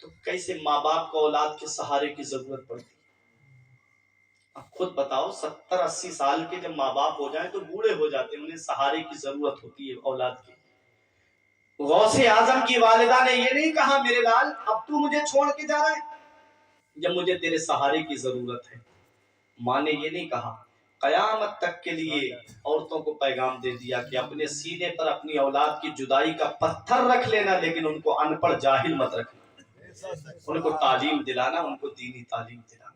تو کیسے ماں باپ کو اولاد کے سہارے کی ضرورت پڑتی ہے؟ اب خود بتاؤ، 70-80 سال کے جب ماں باپ ہو جائیں تو بوڑھے ہو جاتے ہیں، انہیں سہارے کی ضرورت ہوتی ہے اولاد کی۔ غوث اعظم کی والدہ نے یہ نہیں کہا میرے لال اب تو مجھے چھوڑ کے جا رہا ہے جب مجھے تیرے سہارے کی ضرورت ہے۔ ماں نے یہ نہیں کہا، قیامت تک کے لیے عورتوں کو پیغام دے دیا کہ اپنے سینے پر اپنی اولاد کی جدائی کا پتھر رکھ لینا، لیکن ان کو ان پڑھ جاہل مت رکھنا، ان کو تعلیم دلانا، ان کو دینی تعلیم دلانا۔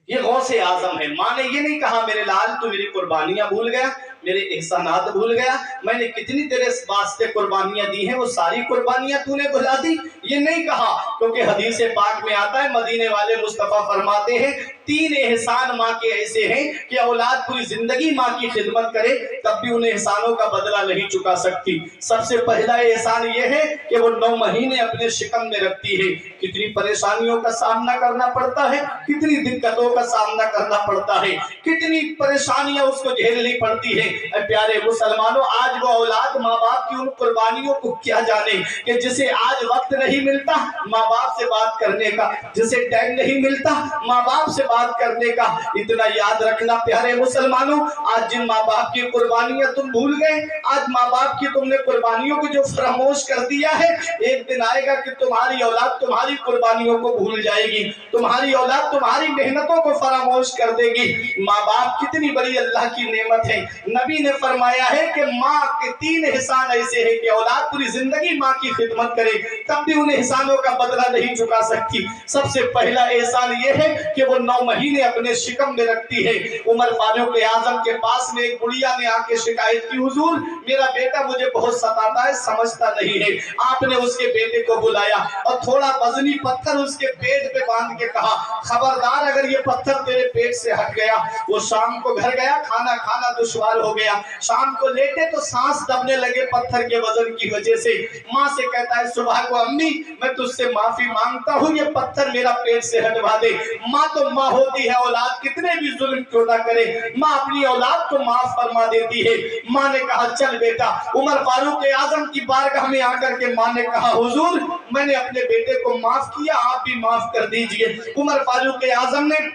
یہ غوث اعظم ہے۔ ماں نے یہ نہیں کہا میرے لال تو میری قربانیاں بھول گیا، میرے احسانات بھول گیا، میں نے کتنی تیرے واسطے قربانیاں دی ہیں وہ ساری قربانیاں تو نے بھلا دی، یہ نہیں کہا، کیونکہ حدیث پاک میں آتا ہے مدینے والے مصطفیٰ فرماتے ہیں 3 احسان ماں کے ایسے ہیں کہ اولاد پوری زندگی ماں کی خدمت کرے تب بھی ان احسانوں کا بدلہ نہیں چکا سکتی۔ سب سے پہلا احسان یہ ہے کہ وہ 9 مہینے اپنے شکم میں رکھتی ہے۔ کتنی پریشانیوں کا سامنا کرنا پڑتا ہے، کتنی دقتوں کا سامنا کرنا پڑتا ہے، کتنی پریشانیاں اس کو جھیلنی پڑتی ہے۔ اے پیارے مسلمانوں، آج وہ اولاد ماں باپ کی ان قربانیوں کو کیا جانے کہ جسے آج وقت نہیں ملتا ماں باپ سے بات کرنے کا، جسے ٹائم نہیں ملتا ماں باپ سے بات کرنے کا۔ اتنا یاد رکھنا پیارے مسلمانوں، آج جن ماں باپ کی قربانیاں تم بھول گئے، آج ماں باپ کی تم نے قربانیوں کو جو فراموش کر دیا ہے، ایک دن آئے گا کہ تمہاری اولاد تمہاری قربانیوں کو بھول جائے گی، تمہاری اولاد تمہاری محنتوں کو فراموش کر دے گی۔ ماں باپ کتنی بڑی اللہ کی نعمت ہے۔ نبی نے فرمایا ہے کہ ماں کے 3 احسان ایسے ہیں کہ اولاد پوری زندگی ماں کی خدمت کرے تب بھی ان احسانوں کا بدلہ نہیں چکا سکتی۔ سب سے پہلا احسان یہ ہے کہ وہ 9 مہینے اپنے شکم میں رکھتی ہے۔ عمر فاروق اعظم کے پاس میں ایک بڑھیا نے آ کے شکایت کی، حضور میرا بیٹا مجھے بہت ستاتا ہے، سمجھتا نہیں ہے۔ آپ نے اس کے بیٹے کو بلایا اور تھوڑا وزنی پتھر اس کے پیٹ پہ باندھ کے کہا، خبردار اگر یہ پتھر تیرے پیٹ سے ہٹ گیا۔ وہ شام کو گھر گیا، کھانا کھانا دشوار ہو گیا، شام کو لیٹے تو سانس دبنے لگے پتھر کے وزن کی وجہ سے۔ ماں سے کہتا ہے صبح کو امی میں تجھ سے معافی مانگتا ہوں، یہ پتھر میرا پیٹ سے ہٹوا دے۔ ماں تو ماں ہوتی ہے، اولاد کتنے بھی ظلم کیوں نہ کرے ماں اپنی اولاد کو معاف فرما دیتی ہے۔ ماں نے کہا چل بیٹا۔ عمر فاروق اعظم کی بارگاہ میں آ کر کے ماں نے کہا حضور میں نے اپنے بیٹے کو معاف کیا، آپ بھی معاف کر دیجئے۔ عمر فاروق اعظم نے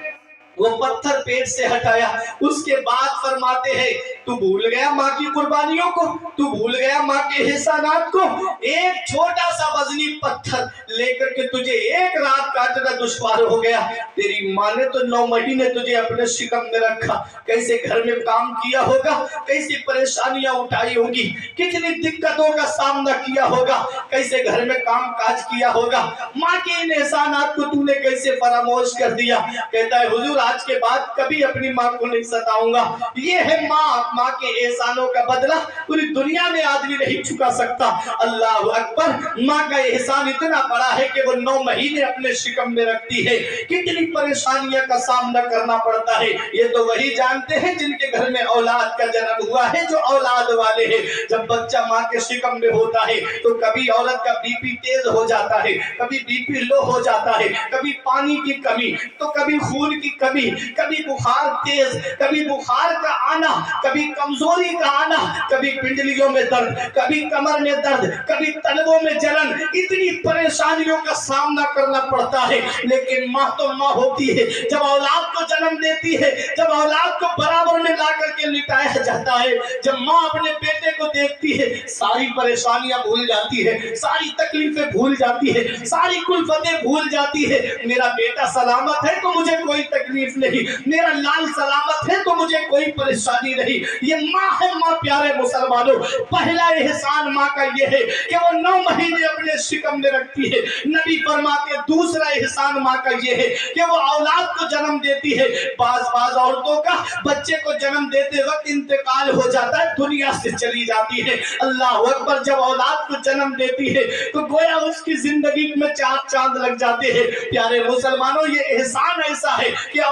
وہ پتھر پیٹ سے ہٹایا، اس کے بعد فرماتے ہیں تو بھول گیا ماں کی قربانیوں کو، تو بھول گیا ماں کے احسانات کو، ایک چھوٹا سا وزنی پتھر لے کر کے تجھے ایک رات کاٹنا دشوار ہو گیا۔ تیری ماں نے تو 9 مہینے تجھے اپنے شکم میں رکھا، کیسے گھر میں کام کیا ہوگا، کیسی پریشانیاں اٹھائی ہوگی، کتنی دقتوں کا سامنا کیا ہوگا، کیسے گھر میں کام کاج کیا ہوگا، ماں کے ان احسانات کو تو نے کیسے فراموش کر دیا۔ کہتا ہے حضور آج کے بعد کبھی اپنی ماں کو نہیں ستاؤں گا۔ یہ ہے ماں کے احسانوں کا بدلہ پوری دنیا میں آدمی نہیں چکا سکتا۔ اللہ اکبر، ماں کا احسان اتنا بڑا ہے کہ وہ 9 مہینے اپنے شکم میں رکھتی ہے، کتنی پریشانیاں کا سامنا کرنا پڑتا ہے۔ یہ تو وہی جانتے ہیں جن کے گھر میں اولاد کا جنم ہوا ہے، جو اولاد والے ہیں۔ جب بچہ ماں کے شکم میں ہوتا ہے تو کبھی عورت کا بی پی تیز ہو جاتا ہے، کبھی بی پی لو ہو جاتا ہے، کبھی پانی کی کمی تو کبھی خون کی کمی، کبھی بخار تیز، کبھی بخار کا آنا، کبھی کمزوری کا آنا، کبھی پنڈلیوں میں درد، کبھی کمر میں درد، کبھی تلووں میں جلن، اتنی پریشانیوں کا سامنا کرنا پڑتا ہے۔ لیکن ماں تو ماں ہوتی ہے، جب اولاد کو جنم دیتی ہے، جب اولاد کو برابر میں لا کر کے لٹایا جاتا ہے، جب ماں اپنے بیٹے کو دیکھتی ہے ساری پریشانیاں بھول جاتی ہے، ساری تکلیفیں بھول جاتی ہے، ساری کلفتیں بھول جاتی ہے۔ میرا بیٹا سلامت ہے تو مجھے کوئی تکلیف نہیں، میرا لال سلامت ہے تو مجھے کوئی پریشانی نہیں۔ یہ ماں ہے، ماں پیارے مسلمانوں۔ پہلا احسان ماں کا یہ ہے کہ وہ 9 مہینے اپنے شکم میں رکھتی ہے۔ نبی فرماتے ہیں دوسرا احسان ماں کا یہ ہے کہ وہ اولاد کو جنم دیتی ہے۔ بعض عورتوں کا بچے کو جنم دیتے وقت انتقال ہو جاتا ہے، دنیا سے چلی جاتی ہے۔ اللہ اکبر، جب اولاد کو جنم دیتی ہے تو گویا اس کی زندگی میں 4 چاند لگ جاتے ہیں۔ پیارے مسلمانوں، یہ احسان ایسا ہے کہ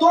2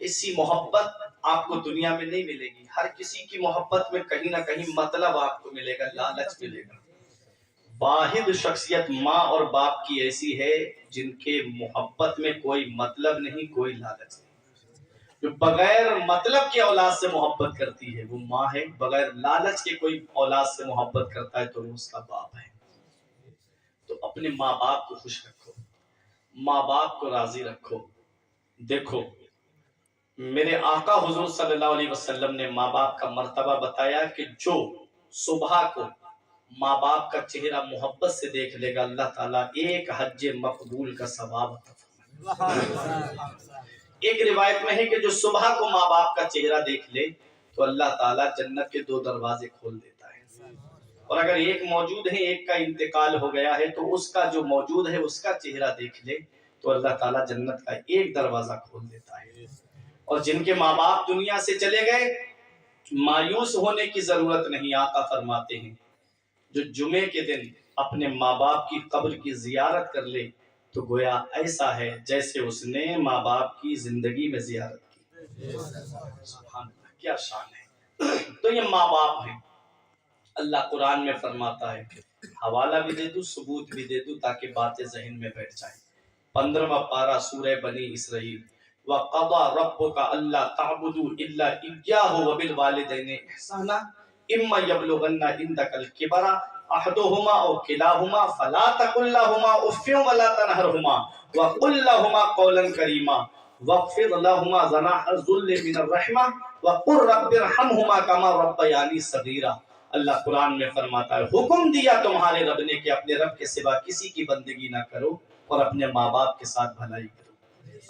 ایسی محبت آپ کو دنیا میں نہیں ملے گی. ہر کسی کی محبت میں کہیں نہ کہیں مطلب آپ کو ملے گا، لالچ ملے گا. واحد شخصیت ماں اور باپ کی ایسی ہے جن کے محبت میں کوئی مطلب نہیں، کوئی لالچ نہیں. جو بغیر مطلب کے اولاد سے محبت کرتی ہے وہ ماں ہے. بغیر لالچ کے کوئی اولاد سے محبت کرتا ہے تو وہ اس کا باپ ہے. تو اپنے ماں باپ کو خوش رکھو، ماں باپ کو راضی رکھو. دیکھو میرے آقا حضور صلی اللہ علیہ وسلم نے ماں باپ کا مرتبہ بتایا کہ جو صبح کو ماں باپ کا چہرہ محبت سے دیکھ لے گا اللہ تعالیٰ ایک حج مقبول کا ثواب عطا فرمائے. ایک روایت میں ہے کہ جو صبح کو ماں باپ کا چہرہ دیکھ لے تو اللہ تعالیٰ جنت کے 2 دروازے کھول دیتا ہے. اور اگر ایک موجود ہے، ایک کا انتقال ہو گیا ہے، تو اس کا جو موجود ہے اس کا چہرہ دیکھ لے تو اللہ تعالیٰ جنت کا 1 دروازہ کھول دیتا ہے. اور جن کے ماں باپ دنیا سے چلے گئے مایوس ہونے کی ضرورت نہیں. آقا فرماتے ہیں جو جمعے کے دن اپنے ماں باپ کی قبر کی زیارت کر لے تو گویا ایسا ہے جیسے اس نے ماں باپ کی زندگی میں زیارت کی. سبحان اللہ، کیا شان ہے. تو یہ ماں باپ ہیں. اللہ قرآن میں فرماتا ہے، حوالہ بھی دے دوں ثبوت بھی دے دوں تاکہ باتیں ذہن میں بیٹھ جائیں. 15واں پارہ سورہ بنی اسرائیل. وَقَضَى رَبُّكَ أَلَّا تَعْبُدُوا إِلَّا إِيَّاهُ وَبِالْوَالِدَيْنِ إِحْسَانًا إِمَّا يَبْلُغَنَّ عِندَكَ الْكِبَرَ أَحَدُهُمَا أَوْ كِلَاهُمَا فَلَا تَقُل لَّهُمَا أُفٍّ وَلَا تَنْهَرْهُمَا وَقُل لَّهُمَا قَوْلًا كَرِيمًا وَاخْفِضْ لَهُمَا جَنَاحَ الذُّلِّ مِنَ الرَّحْمَةِ وَقُل رَّبِّ ارْحَمْهُمَا كَمَا رَبَّيَانِي صَغِيرًا. اللہ قرآن میں فرماتا ہے حکم دیا تمہارے رب نے کہ اپنے رب کے سوا کسی کی بندگی نہ کرو اور اپنے ماں باپ کے ساتھ بھلائی کرو،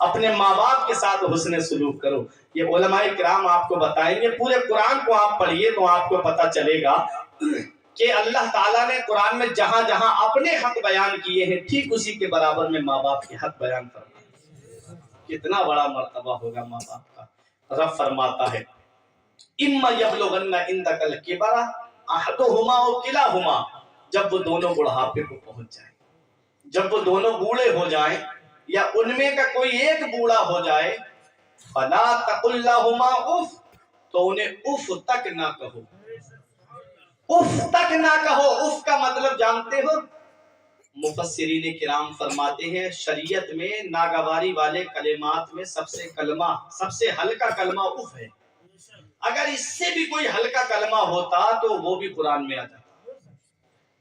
اپنے ماں باپ کے ساتھ حسن سلوک کرو. یہ علماء کرام آپ کو بتائیں گے. پورے قرآن کو آپ پڑھیے تو آپ کو پتہ چلے گا کہ اللہ تعالیٰ نے قرآن میں جہاں جہاں اپنے حق بیان کیے ہیں ٹھیک اسی کے برابر میں ماں باپ کے حق بیان فرمائے. کتنا بڑا مرتبہ ہوگا ماں باپ کا. رب فرماتا ہے اِمَّا يَبْلُغَنَّ عِندَكَ الْكِبَرَ أَحَدُهُمَا أَوْ كِلَاهُمَا. جب وہ دونوں بڑھاپے کو پہنچ جائیں، جب وہ دونوں بوڑھے ہو جائیں یا ان میں کا کوئی ایک بوڑھا ہو جائے فَلَا تَقُل لَّهُمَا اُف، تو انہیں اف تک نہ کہو. اف تک نہ کہو. اف کا مطلب جانتے ہو؟ مفسرین کرام فرماتے ہیں شریعت میں ناگواری والے کلمات میں سب سے ہلکا کلمہ اف ہے. اگر اس سے بھی کوئی ہلکا کلمہ ہوتا تو وہ بھی قرآن میں آ جاتا،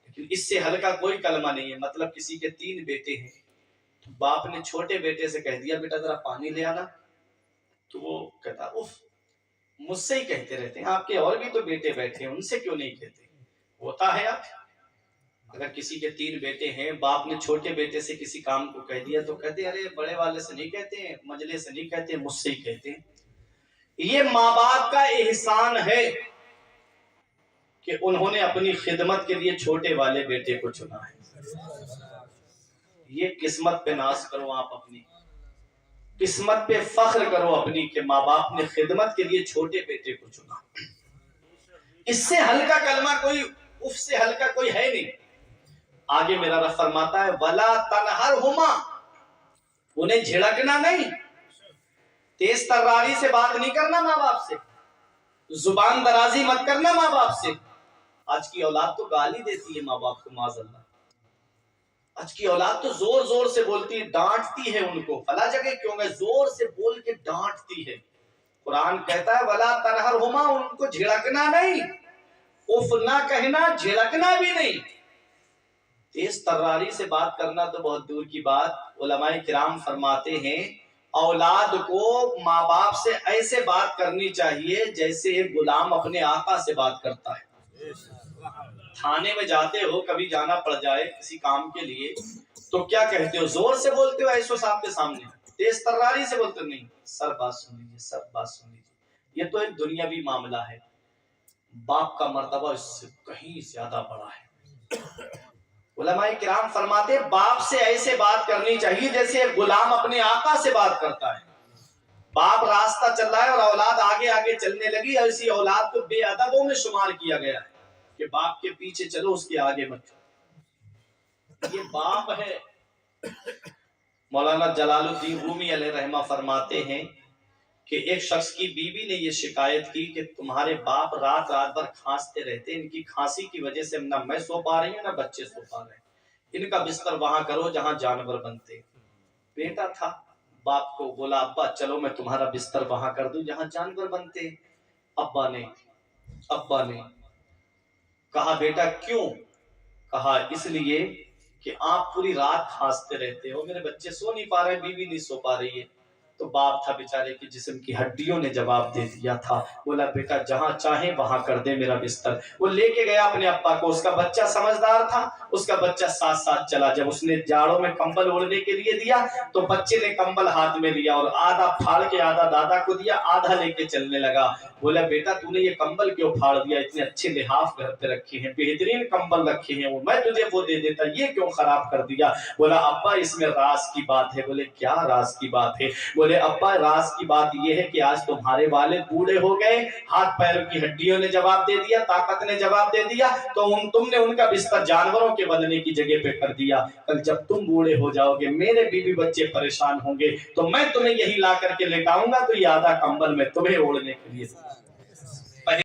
لیکن اس سے ہلکا کوئی کلمہ نہیں ہے. مطلب کسی کے 3 بیٹے ہیں، باپ نے چھوٹے بیٹے سے کہہ دیا بیٹا ذرا پانی لے آنا، تو وہ کہتا اف مجھ سے ہی کہتے رہتے ہیں، آپ کے اور بھی تو بیٹے بیٹھے ہیں ان سے کیوں نہیں کہتے. ہوتا ہے آپ اگر کسی کے 3 بیٹے ہیں باپ نے چھوٹے بیٹے سے کسی کام کو کہہ دیا تو کہتے ارے بڑے والے سے نہیں کہتے ہیں، مجلے سے نہیں کہتے، مجھ سے ہی کہتے ہیں. یہ ماں باپ کا احسان ہے کہ انہوں نے اپنی خدمت کے لیے چھوٹے والے بیٹے کو چنا ہے. یہ قسمت پہ ناز کرو، آپ اپنی قسمت پہ فخر کرو اپنی کہ ماں باپ نے خدمت کے لیے چھوٹے بیٹے کو چنا. اس سے ہلکا کلمہ کوئی اف سے ہلکا کوئی ہے نہیں. آگے میرا رب فرماتا ہے وَلَا تَنْهَرْهُمَا، انہیں جھڑکنا نہیں، تیز تراری سے بات نہیں کرنا ماں باپ سے، زبان درازی مت کرنا ماں باپ سے. آج کی اولاد تو گالی دیتی ہے ماں باپ کو معاذ اللہ. آج کی اولاد تو زور زور سے بولتی ہے، ڈانٹتی ہے ان کو. فلا جگہ کیوں گئے زور سے بول کے ڈانٹتی ہے. قرآن کہتا ہے وَلَا تَنْهَرْهُمَا، ان کو جھڑکنا نہیں، اف نہ کہنا، جھڑکنا بھی نہیں. تیز تراری سے بات کرنا تو بہت دور کی بات. علماء کرام فرماتے ہیں اولاد کو ماں باپ سے ایسے بات کرنی چاہیے جیسے ایک غلام اپنے آقا سے بات کرتا ہے. تھانے میں جاتے ہو، کبھی جانا پڑ جائے کسی کام کے لیے تو کیا کہتے ہو؟ زور سے بولتے ہو ایسو صاحب کے سامنے؟ تیز تراری سے بولتے نہیں، سر بات سن لیجیے، سر بات سن لیجیے. یہ تو ایک دنیاوی معاملہ ہے. باپ کا مرتبہ اس سے کہیں زیادہ بڑا ہے. علماء کرام فرماتے ہیں باپ سے ایسے بات کرنی چاہیے جیسے ایک غلام اپنے آقا سے بات کرتا ہے. باپ راستہ چل رہا ہے اور اولاد آگے آگے چلنے لگی، ایسی اولاد کو بے ادبوں میں شمار کیا گیا ہے کہ باپ کے پیچھے چلو اس کے آگے مت چلو. یہ باپ ہے. مولانا جلال الدین رومی علیہ رحمہ فرماتے ہیں کہ ایک شخص کی بیوی نے یہ شکایت کی کہ تمہارے باپ رات رات بھر کھانستے رہتے، ان کی کھانسی کی وجہ سے نہ میں سو پا رہی ہوں نہ بچے سو پا رہے ہیں، ان کا بستر وہاں کرو جہاں جانور بنتے۔ بیٹا تھا، باپ کو بولا ابا چلو میں تمہارا بستر وہاں کر دوں جہاں جانور بنتے۔ ابا نے کہا بیٹا کیوں؟ کہا اس لیے کہ آپ پوری رات کھانستے رہتے ہو، میرے بچے سو نہیں پا رہے، بیوی نہیں سو پا رہی ہے۔ تو باپ تھا بیچارے کی جسم کی ہڈیوں نے جواب دے دیا تھا، بولا بیٹا جہاں چاہے وہاں کر دے میرا بستر۔ وہ لے کے گیا اپنے ابا کو، اس کا بچہ سمجھدار تھا، اس کا بچہ ساتھ ساتھ چلا۔ جب اس نے جاڑوں میں کمبل اوڑھنے کے لیے دیا تو بچے نے کمبل ہاتھ میں لیا اور آدھا پھاڑ کے آدھا دادا کو دیا، آدھا لے کے چلنے لگا۔ بولا بیٹا تو نے یہ کمبل کیوں پھاڑ دیا؟ اتنے اچھے لحاف گھر پہ رکھے ہیں، بہترین کمبل رکھے ہیں، وہ میں تجھے وہ دے دیتا، یہ کیوں خراب کر دیا؟ بولا ابا اس میں راز کی بات ہے۔ بولے کیا راز کی بات ہے؟ بولے ابا راز کی بات یہ ہے کہ آج تمہارے والد بوڑھے ہو گئے، ہاتھ پیروں کی ہڈیوں نے جواب دے دیا، طاقت نے جواب دے دیا، تو تم نے ان کا بستر جانوروں کے بدنے کی جگہ پہ کر دیا۔ کل جب تم بوڑھے ہو جاؤ گے، میرے بیوی بچے پریشان ہوں گے، تو میں تمہیں یہی لا کر کے لے آؤں گا، تو یہ آدھا کمبل میں تمہیں اوڑھنے کے لیے